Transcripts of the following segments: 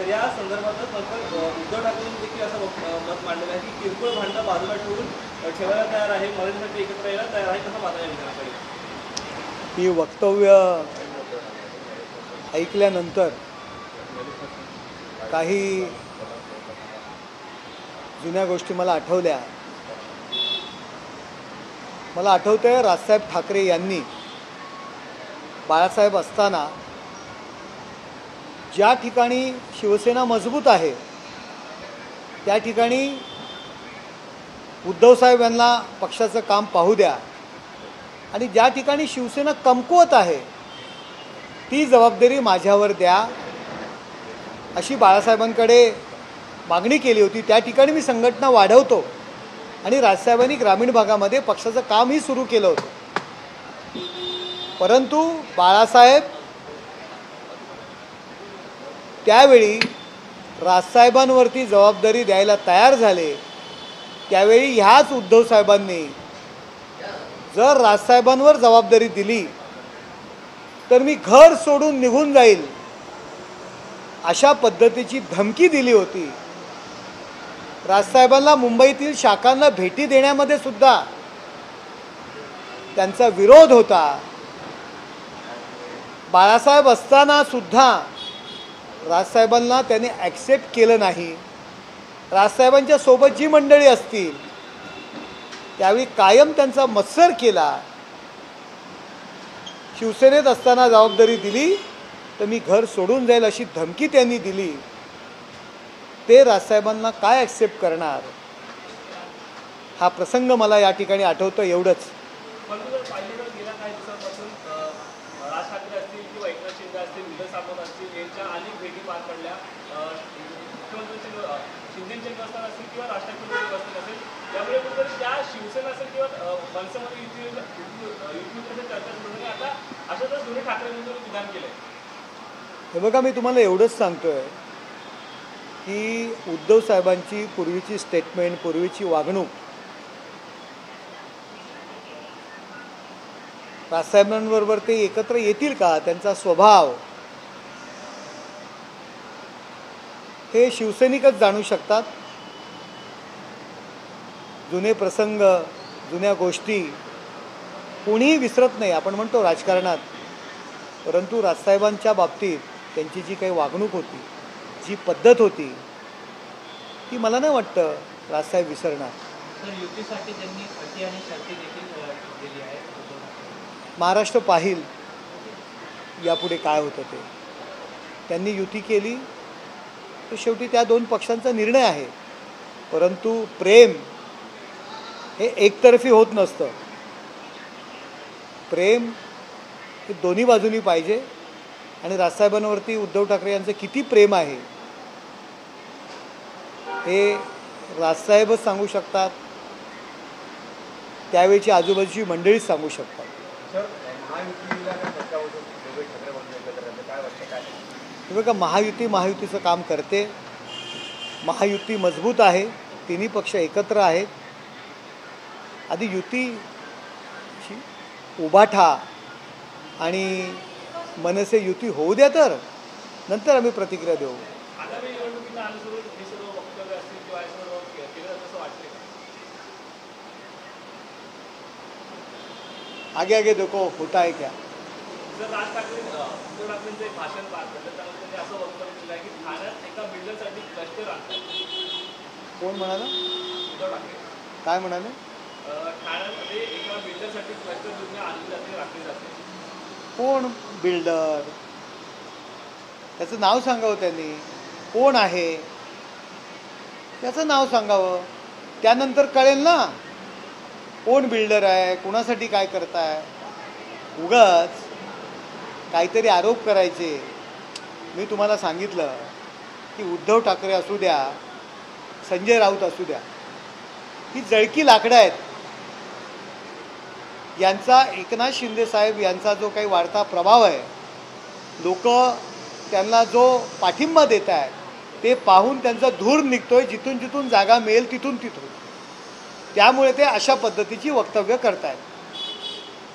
तर या संदर्भातच नंतर उद्धव ठाकरेंनी देखील असं मत मांडलेलं आहे की किरकोळ भांडणं बाजूला ठेवून ठेवायला तयार आहे, मराठीसाठी एकत्र यायला तयार आहे, कसं पाहता या विधानाकडे? ही वक्तव्य ऐकल्यानंतर काही जुन्या गोष्टी मला आठवल्या. मला आठवतंय राजसाहेब ठाकरे यांनी बाळासाहेब असताना ज्या ठिकाणी शिवसेना मजबूत आहे त्या ठिकाणी उद्धवसाहेब यांना पक्षाचं काम पाहू द्या आणि ज्या ठिकाणी शिवसेना कमकुवत आहे ती जबाबदारी माझ्यावर द्या अशी बाळासाहेबांकडे मागणी केली होती. त्या ठिकाणी मी संघटना वाढवतो आणि राजसाहेबांनी ग्रामीण भागामध्ये पक्षाचं कामही सुरू केलं होतं. परंतु बाळासाहेब त्यावेळी राजसाहेबांवरती जबाबदारी द्यायला तयार झाले. त्यावेळी ह्याच उद्धवसाहेबांनी जर राजसाहेबांवर जबाबदारी दिली तर मी घर सोडून निघून जाईल अशा पद्धतीची धमकी दिली होती. राजसाहेबांना मुंबईतील शाखांना भेटी देण्यामध्ये सुद्धा त्यांचा विरोध होता. बाळासाहेब असताना सुद्धा राजसाहेबांना त्यांनी ॲक्सेप्ट केलं नाही. राजसाहेबांच्या सोबत जी मंडळी असतील त्यावेळी कायम त्यांचा मत्सर केला. शिवसेनेत असताना जबाबदारी दिली तर मी घर सोडून जाईल अशी धमकी त्यांनी दिली. ते राजसाहेबांना काय ॲक्सेप्ट करणार हा प्रसंग मला या ठिकाणी आठवतं. एवढंच. गेल्या काही दिवसांपासून राज ठाकरे असतील किंवा एकनाथ शिंदे असतील, विजय सामंत असतील यांच्या अनेक भेटी पार पडल्या. मुख्यमंत्र्यांचे शिंदेचे निवासस्थान असतील किंवा राज ठाकरेंचे निवासस्थान असेल, त्यामुळे कुठेतरी त्या शिवसेना असेल किंवा मनसेमध्ये युतीमध्ये चर्चा सुरू झाली. आता अशातच दोन्ही ठाकरेंनी विधान केलंय. हे बघा, मी तुम्हाला एवढंच सांगतोय की उद्धव साहेबांची पूर्वीची स्टेटमेंट, पूर्वीची वागणूक राजसाहेबांबरोबर ते एकत्र येतील का, त्यांचा स्वभाव हे शिवसैनिकच जाणू शकतात. जुने प्रसंग, जुन्या गोष्टी कोणीही विसरत नाही. आपण म्हणतो राजकारणात, परंतु राजसाहेबांच्या बाबतीत त्यांची जी काही वागणूक होती, जी पद्धत होती, ती मला नाही वाटतं राजसाहेब विसरणार. युतीसाठी त्यांनी अटी आणि शर्ती देखील दिली आहे. महाराष्ट्र पाहिल यापुढे काय होतं ते. त्यांनी युती केली तर शेवटी त्या दोन पक्षांचा निर्णय आहे. परंतु प्रेम हे एकतर्फी होत नसतं. प्रेम हे दोन्ही बाजूनी पाहिजे. आणि राजसाहेबांवरती उद्धव ठाकरे यांचं किती प्रेम आहे हे राजसाहेबच सांगू शकतात, त्यावेळची आजूबाजूची मंडळीच सांगू शकतात. हे बघा, महायुतीचं काम करते. महायुती मजबूत आहे. तिन्ही पक्ष एकत्र आहेत. आधी युतीची उभाठा आणि मनसे युती होऊ द्या, तर नंतर आम्ही प्रतिक्रिया देऊ. आगे आगे देखो होता है क्या. राज ठाकरे उद्धव ठाकरेंचं एक भाषण पार पडलं, त्यामध्ये त्यांनी असं वक्तव्य केलं आहे की ठाण्यात एका बिल्डरसाठी क्लस्टर आणतात. कोण म्हणाला? उद्धव ठाकरे. काय म्हणाले? ठाण्यामध्ये एका बिल्डरसाठी क्लस्टर दुनिया आणली जाते, राखली जाते. कोण बिल्डर? त्याचं नाव सांगावं त्यांनी. कोण आहे त्याचं नाव सांगावं, त्यानंतर कळेल ना कोण बिल्डर आहे, कोणासाठी काय करताय. उगाच काहीतरी आरोप करायचे. मी तुम्हाला सांगितलं की उद्धव ठाकरे असू द्या, संजय राऊत असू द्या, ही जळकी लाकडं आहेत. यांचा एकनाथ शिंदे साहेब यांचा जो काही वाढता प्रभाव आहे, लोक त्यांना जो पाठिंबा देत आहेत ते पाहून त्यांचा धूर निघतोय. जिथून जिथून जागा मिळेल तिथून तिथून. त्यामुळे ते अशा पद्धतीची वक्तव्य करतायत.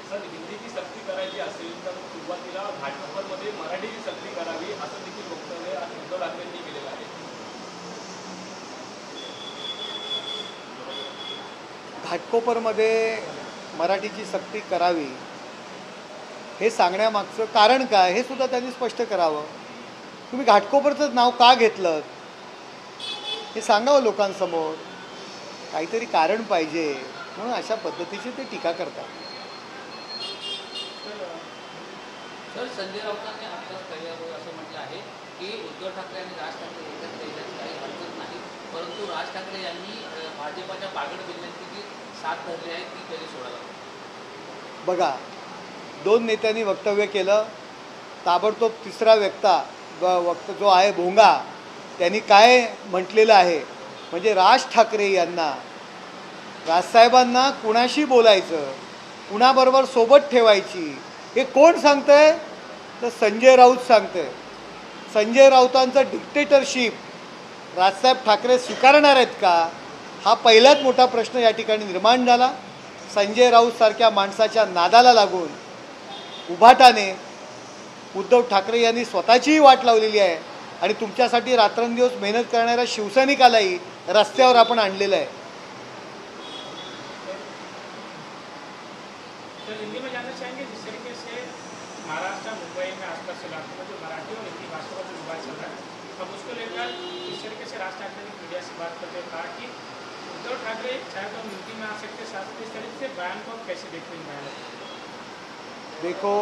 सर, हिंदीची सक्ती करायची असेल तर सुरुवातीला घाटकोपरमध्ये मराठीची सक्ती करावी असं देखील वक्तव्य उद्धव ठाकरेंनी केलं. घाटकोपरमध्ये मराठीची सक्ती करावी हे सांगण्यामागचं कारण काय हे सुद्धा त्यांनी स्पष्ट करावं. तुम्ही घाटकोपरचं नाव का घेतलं हे सांगावं लोकांसमोर. काहीतरी कारण पाहिजे म्हणून अशा पद्धतीची ते टीका करतात. सर, संजय राऊतांनी आत्ताच पहिल्यावर असं म्हटलं आहे की उद्धव ठाकरे आणि राज ठाकरे एकत्र येण्याची काही हरकत नाही, परंतु राज ठाकरे यांनी भाजपाच्या बागड विनंतीची साथ धरली आहे ती कधी सोडायला. बघा, दोन नेत्यांनी वक्तव्य केलं, ताबडतोब तिसरा वक्त जो आहे भोंगा त्यांनी काय म्हटलेलं आहे म्हणजे राज ठाकरे यांना राजसाहेबांना कुणाशी बोलायचं, कुणाबरोबर सोबत ठेवायची हे कोण सांगतंय तर संजय राऊत सांगतंय. संजय राऊतांचं डिक्टेटरशिप राजसाहेब ठाकरे स्वीकारणार आहेत का हा पहिलाच मोठा प्रश्न या ठिकाणी निर्माण झाला. संजय राऊत सारख्या माणसाच्या नादाला लागून उभाटाने उद्धव ठाकरे यांनी स्वतःचीही वाट लावलेली आहे आणि तुमच्यासाठी रात्रंदिवस मेहनत करणाऱ्या शिवसैनिकालाही रस्त्यावर आपण आणलेलं आहे. सर, हिंदी में जानना चाहेंगे जिस तरीके से महाराष्ट्र मुंबई में आसपास से इलाकों में जो मराठी और हिंदी भाषा का जो विवाद चल रहा है, अब उसको लेकर इस तरीके से राज ठाकरे ने मीडिया से बात करते हुए कहा कि उद्धव ठाकरे चाहे तो हिंदी में आ सकते साथ में, इस तरीके से बयान को आप कैसे देखते हैं बयान? देखो,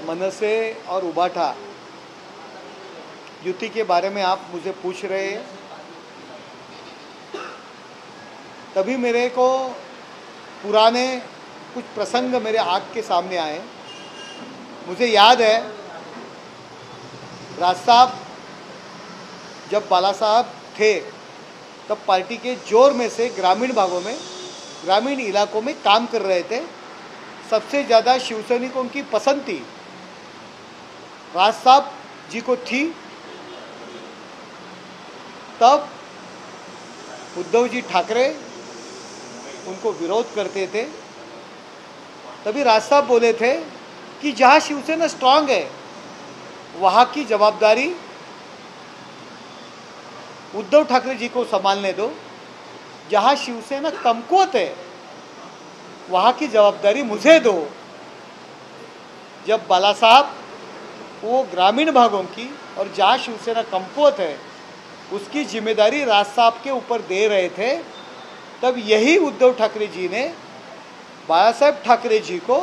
मनसे और उबाठा युति के बारे में आप मुझे पूछ रहे हैं, तभी मेरे को पुराने कुछ प्रसंग मेरे आँख के सामने आए. मुझे याद है राज साहब जब बाला साहब थे तब पार्टी के जोर में से ग्रामीण भागों में, ग्रामीण इलाकों में काम कर रहे थे. सबसे ज़्यादा शिवसैनिकों की पसंद थी राज साहब जी को थी. तब उद्धव जी ठाकरे उनको विरोध करते थे. तभी राज साहब बोले थे कि जहाँ शिवसेना स्ट्रांग है वहाँ की जवाबदारी उद्धव ठाकरे जी को संभालने दो, जहाँ शिवसेना कमकुवत है वहाँ की जवाबदारी मुझे दो. जब बाला साहब वो ग्रामीण भागों की और जहाँ शिवसेना कमकुवत है उसकी जिम्मेदारी राज साहब के ऊपर दे रहे थे, तब यही उद्धव ठाकरे जी ने बाला साहब ठाकरे जी को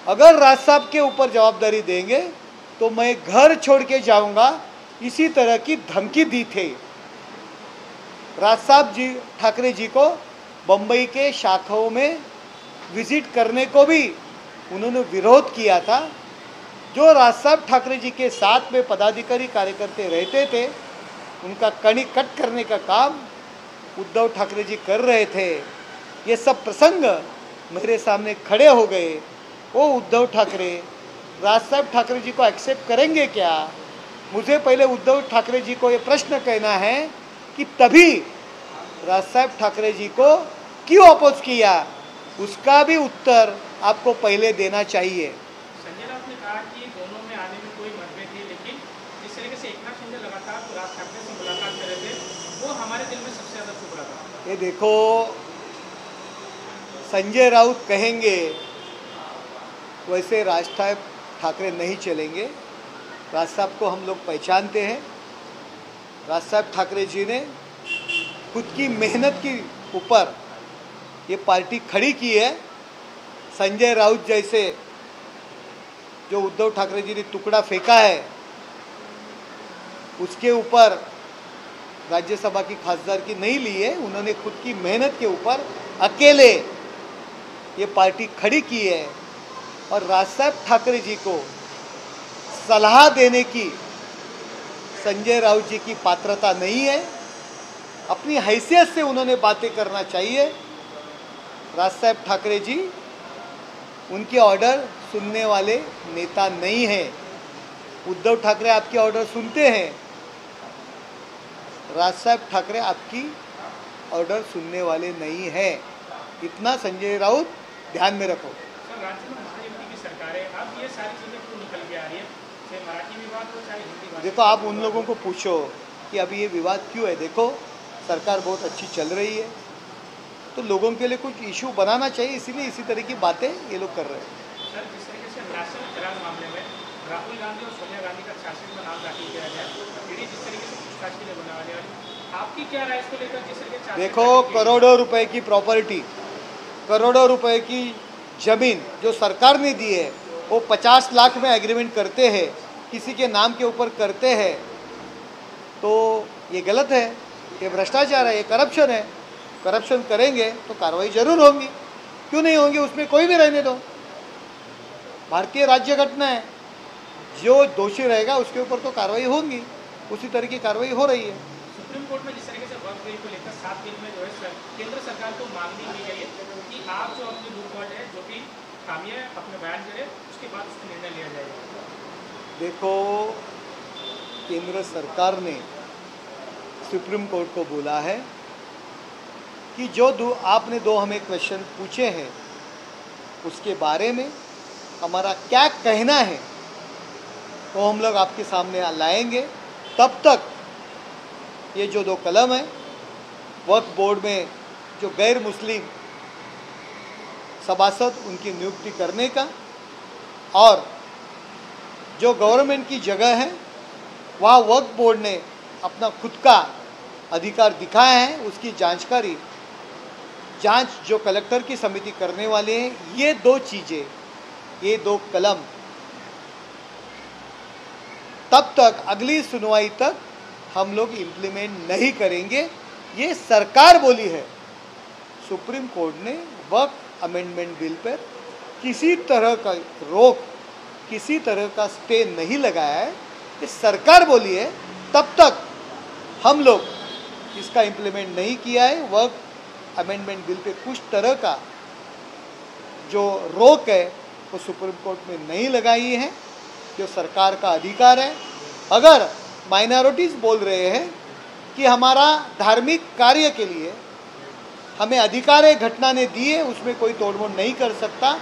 अगर राज साहब के ऊपर जवाबदारी देंगे तो मैं घर छोड़ के जाऊंगा, इसी तरह की धमकी दी थी. राज साहब जी ठाकरे जी को बम्बई के शाखाओं में विजिट करने को भी उन्होंने विरोध किया था. जो राज साहब ठाकरे जी के साथ में पदाधिकारी कार्यकर्ते रहते थे उनका कणी कट करने का काम उद्धव ठाकरे जी कर रहे थे. ये सब प्रसंग मेरे सामने खड़े हो गए. वो उद्धव ठाकरे राज साहब ठाकरे जी को एक्सेप्ट करेंगे क्या? मुझे पहले उद्धव ठाकरे जी को ये प्रश्न कहना है कि तभी राज साहब ठाकरे जी को क्यों अपोज किया, उसका भी उत्तर आपको पहले देना चाहिए. संजय राउत ने कहा कि दोनों में आने में कोई मतभेद नहीं, लेकिन जिस तरीके से एकनाथ शिंदे लगातार राज ठाकरे से मुलाकात कर रहे थे वो हमारे दिल में सबसे ज़्यादा चुभ रहा था. ये देखो, संजय राउत कहेंगे वैसे राज साहब ठाकरे नहीं चलेंगे. राज साहब को हम लोग पहचानते हैं. राज साहब ठाकरे जी ने खुद की मेहनत के ऊपर ये पार्टी खड़ी की है. संजय राउत जैसे जो उद्धव ठाकरे जी ने टुकड़ा फेंका है उसके ऊपर राज्यसभा की खासदारकी नहीं ली है. उन्होंने खुद की मेहनत के ऊपर अकेले ये पार्टी खड़ी की है और राज साहब ठाकरे जी को सलाह देने की संजय राउत जी की पात्रता नहीं है. अपनी हैसियत से उन्होंने बातें करना चाहिए. राज साहब ठाकरे जी उनके ऑर्डर सुनने वाले नेता नहीं हैं. उद्धव ठाकरे आपके ऑर्डर सुनते हैं, राज साहब ठाकरे आपकी ऑर्डर सुनने वाले नहीं हैं. इतना संजय राउत ध्यान में रखो. सर, राज्य में महायुति की सरकार है, अब ये सारी चीज़ें क्यों निकल के आ रही है? चाहे मराठी विवाद हो चाहे हिंदी विवाद. देखो, आप उन लोगों को पूछो कि अभी ये विवाद क्यों है. देखो, सरकार बहुत अच्छी चल रही है. तो लोगों के लिए कुछ इशू बनाना चाहिए, इसीलिए इसी तरह की बातें ये लोग कर रहे हैं। सर, जिस तरीके से नेशनल हेराल्ड मामले में राहुल गांधी और सोनिया गांधी का चार्जशीट में नाम दाखिल किया गया, ईडी जिस तरीके से पूछताछ के लिए बनाने वाली, आपकी क्या राय इसको लेकर? जिस तरीके से देखो, करोड़ों रुपए की प्रॉपर्टी, करोड़ों रुपए की जमीन जो सरकार ने दी है, वो 50 लाख में एग्रीमेंट करते हैं, किसी के नाम के ऊपर करते हैं, तो ये गलत है, ये भ्रष्टाचार है, ये करप्शन है। करप्शन करेंगे तो कार्रवाई जरूर होगी, क्यों नहीं होंगी? उसमें कोई भी रहने दो, भारतीय राज्य घटना है, जो दोषी रहेगा उसके ऊपर तो कार्रवाई होगी, उसी तरह की कार्रवाई हो रही है। सुप्रीम कोर्ट में जिस तरीके से वक्फ बिल को लेकर 7 दिन में जो है केंद्र सरकार को मांगनी की गई है कि आप जो अपनी लूप हॉल है, जो भी खामियां है, अपने बयान करें, उसके बाद उसका निर्णय लिया जाएगा। देखो, केंद्र सरकार ने सुप्रीम कोर्ट को बोला है कि जो आपने दो हमें क्वेश्चन पूछे हैं उसके बारे में हमारा क्या कहना है वो हम लोग आपके सामने लाएंगे। तब तक ये जो 2 कलम है वक्फ बोर्ड में जो गैर मुस्लिम सभासद उनकी नियुक्ति करने का, और जो गवर्नमेंट की जगह है वहाँ वक्फ बोर्ड ने अपना खुद का अधिकार दिखाया है, उसकी जांच जो कलेक्टर की समिति करने वाले हैं, ये 2 चीज़ें, ये 2 कलम तब तक अगली सुनवाई तक हम लोग इम्प्लीमेंट नहीं करेंगे, ये सरकार बोली है। सुप्रीम कोर्ट ने वक्फ अमेंडमेंट बिल पर किसी तरह का रोक, किसी तरह का स्टे नहीं लगाया है, ये सरकार बोली है। तब तक हम लोग इसका इम्प्लीमेंट नहीं किया है। वक्फ अमेंडमेंट बिल पे कुछ तरह का जो रोक है वो सुप्रीम कोर्ट में नहीं लगाई है, जो सरकार का अधिकार है। अगर माइनॉरिटीज़ बोल रहे हैं कि हमारा धार्मिक कार्य के लिए हमें अधिकार है, घटना ने दी है, उसमें कोई तोड़मोड़ नहीं कर सकता,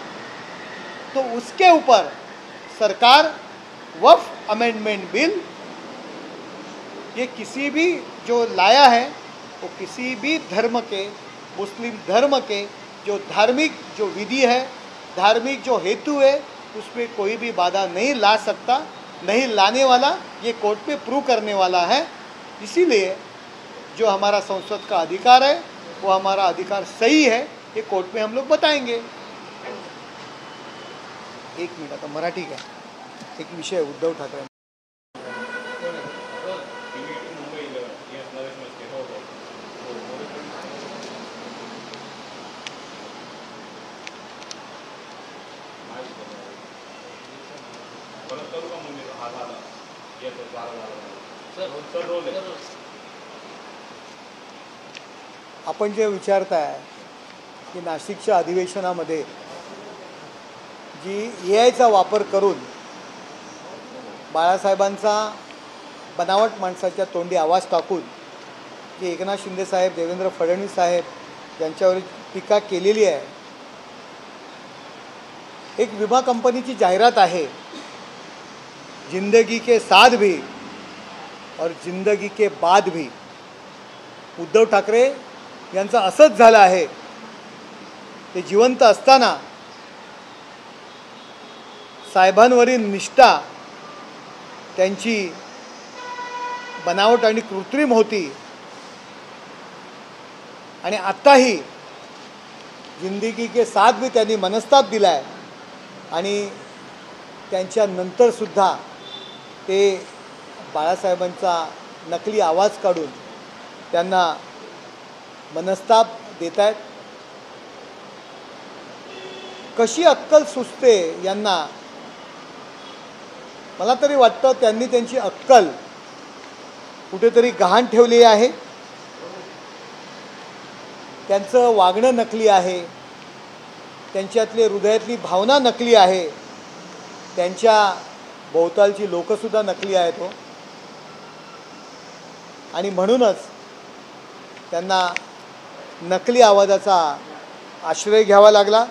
तो उसके ऊपर सरकार वक्फ अमेंडमेंट बिल ये किसी भी जो लाया है वो किसी भी धर्म के, मुस्लिम धर्म के जो धार्मिक जो विधि है, धार्मिक जो हेतु है, उसमें कोई भी बाधा नहीं ला सकता, नहीं लाने वाला, ये कोर्ट में प्रूव करने वाला है। इसीलिए जो हमारा संसद का अधिकार है वो हमारा अधिकार सही है, ये कोर्ट में हम लोग बताएंगे। 1 मिनट, आता मराठी का एक विषय उद्धव ठाकरे आपण जे विचारताय की नाशिकच्या अधिवेशनामध्ये जी AIचा वापर करून बाळासाहेबांचा बनावट माणसाच्या तोंडी आवाज टाकून जी एकनाथ शिंदे साहेब, देवेंद्र फडणवीस साहेब यांच्यावर टीका केलेली आहे। एक विमा कंपनीची जाहिरात आहे, जिंदगी के साथ भी और जिंदगी के बाद भी। उद्धव ठाकरे यांचं असंच झालं आहे, ते जिवंत असताना साहेबांवरील निष्ठा त्यांची बनावट आणि कृत्रिम होती, आणि आत्ताही जिंदगी के साथ भी त्यांनी मनस्ताप दिलाय, आणि त्यांच्यानंतर सुद्धा ते बाळासाहेबांचा नकली आवाज काढून त्यांना मनस्ताप देत आहेत। कशी अक्कल सुचते यांना? मला तरी वाटतं त्यांनी त्यांची अक्कल कुठेतरी गहाण ठेवली आहे, त्यांचं वागणं नकली आहे, त्यांच्यातली हृदयातली भावना नकली आहे, त्यांच्या भोवतालची लोकसुद्धा नकली आहेत हो, आणि म्हणूनच त्यांना नकली आवाजाचा आश्रय घ्यावा लागला।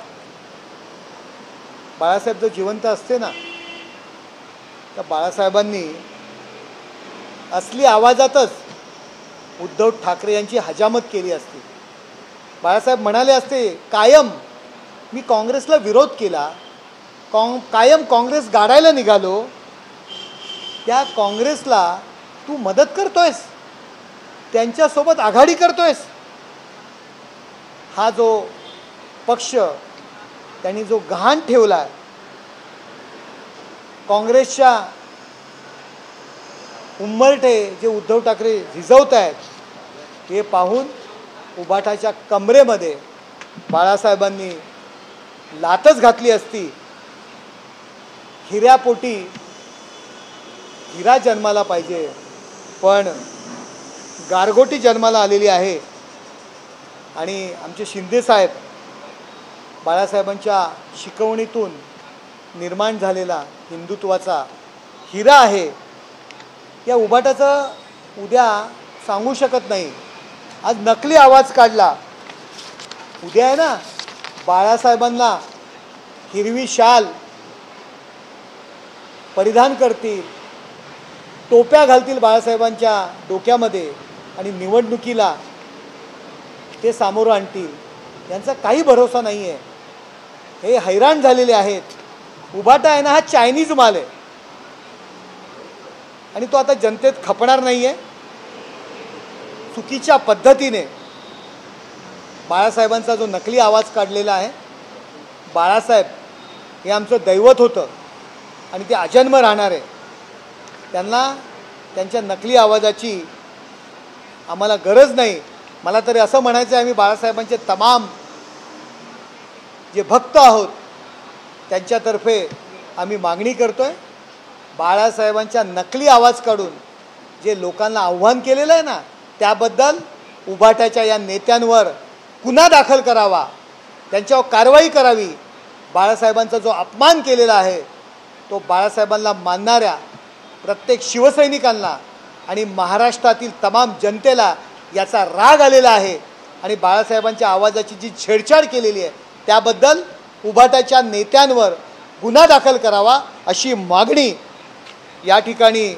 बाळासाहेब जर जिवंत असते ना तर बाळासाहेबांनी असली आवाजातच उद्धव ठाकरे यांची हजामत केली असती, बाळासाहेब म्हणाले असते, कायम मी काँग्रेसला विरोध केला, कायम काँग्रेस गाडायला निघालो, त्या काँग्रेसला तू मदत करतोयस, त्यांच्यासोबत आघाडी करतोयस. हा जो पक्ष त्यांनी जो गहाण ठेवला काँग्रेसच्या उंबरठे जे उद्धव ठाकरे झिजवत आहेत, हे पाहून उबाटाच्या कमरेमध्ये बाळासाहेबांनी लातच घातली असती. हिऱ्यापोटी हिरा जन्माला पाहिजे, पण गारगोटी जन्माला आलेली आहे. आणि आमचे शिंदेसाहेब बाळासाहेबांच्या शिकवणीतून निर्माण झालेला हिंदुत्वाचा हिरा आहे. या उबाटाचं उद्या सांगू शकत नाही. आज नकली आवाज काढला, उद्या आहे ना बाळासाहेबांना हिरवी शाल परिधान करतील, टोप्या घालतील बाळासाहेबांच्या डोक्यामध्ये आणि निवडणुकीला ते सामोरं आणतील. यांचा काही भरोसा नाही आहे. हे हैराण झालेले आहेत. उबाटा आहे ना हा चायनीज माल आहे आणि तो आता जनतेत खपणार नाही आहे. चुकीच्या पद्धतीने बाळासाहेबांचा जो नकली आवाज काढलेला आहे, बाळासाहेब हे आमचं दैवत होतं आणि ते अजन्म राहणार आहे. त्यांना त्यांच्या नकली आवाजाची आम्हाला गरज नाही. मला तरी असं म्हणायचं आहे, आम्ही बाळासाहेबांचे तमाम जे भक्त आहोत त्यांच्यातर्फे आम्ही मागणी करतोय, बाळासाहेबांच्या नकली आवाज काढून जे लोकांना आव्हान केलेलं आहे ना, त्याबद्दल उबाटाच्या या नेत्यांवर गुन्हा दाखल करावा, त्यांच्यावर कारवाई करावी. बाळासाहेबांचा जो अपमान केलेला आहे तो बाळासाहेबांना मानणाऱ्या प्रत्येक शिवसैनिकांना आणि महाराष्ट्रातील तमाम जनतेला याचा राग आलेला आहे. आणि बाळासाहेबांच्या आवाजाची जी छेडछाड केलेली आहे त्याबद्दल उबाटाच्या नेत्यांवर गुन्हा दाखल करावा अशी मागणी या ठिकाणी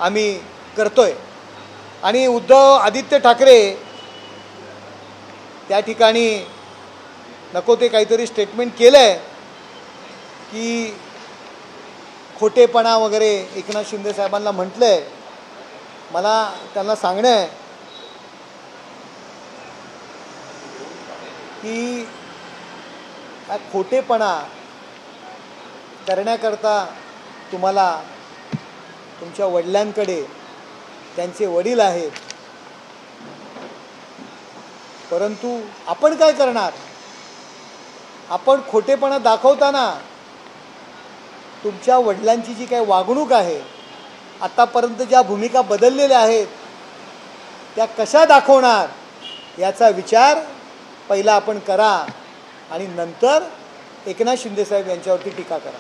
आम्ही करतोय. आणि उद्धव आदित्य ठाकरे त्या ठिकाणी नको ते काहीतरी स्टेटमेंट केलं आहे की खोटेपणा वगैरे एकनाथ शिंदे साहेबांना म्हटलं आहे. मला त्यांना सांगणं आहे की हा खोटेपणा करण्याकरता तुम्हाला तुमच्या वडिलांकडे त्यांचे वडील आहेत, परंतु आपण काय करणार? आपण खोटेपणा दाखवताना तुमच्या वडिलांची जी काही वागणूक आहे, आतापर्यंत ज्या भूमिका बदललेल्या आहेत त्या कशा दाखवणार याचा विचार पहिला आपण करा आणि नंतर एकनाथ शिंदेसाहेब यांच्यावरती टीका करा.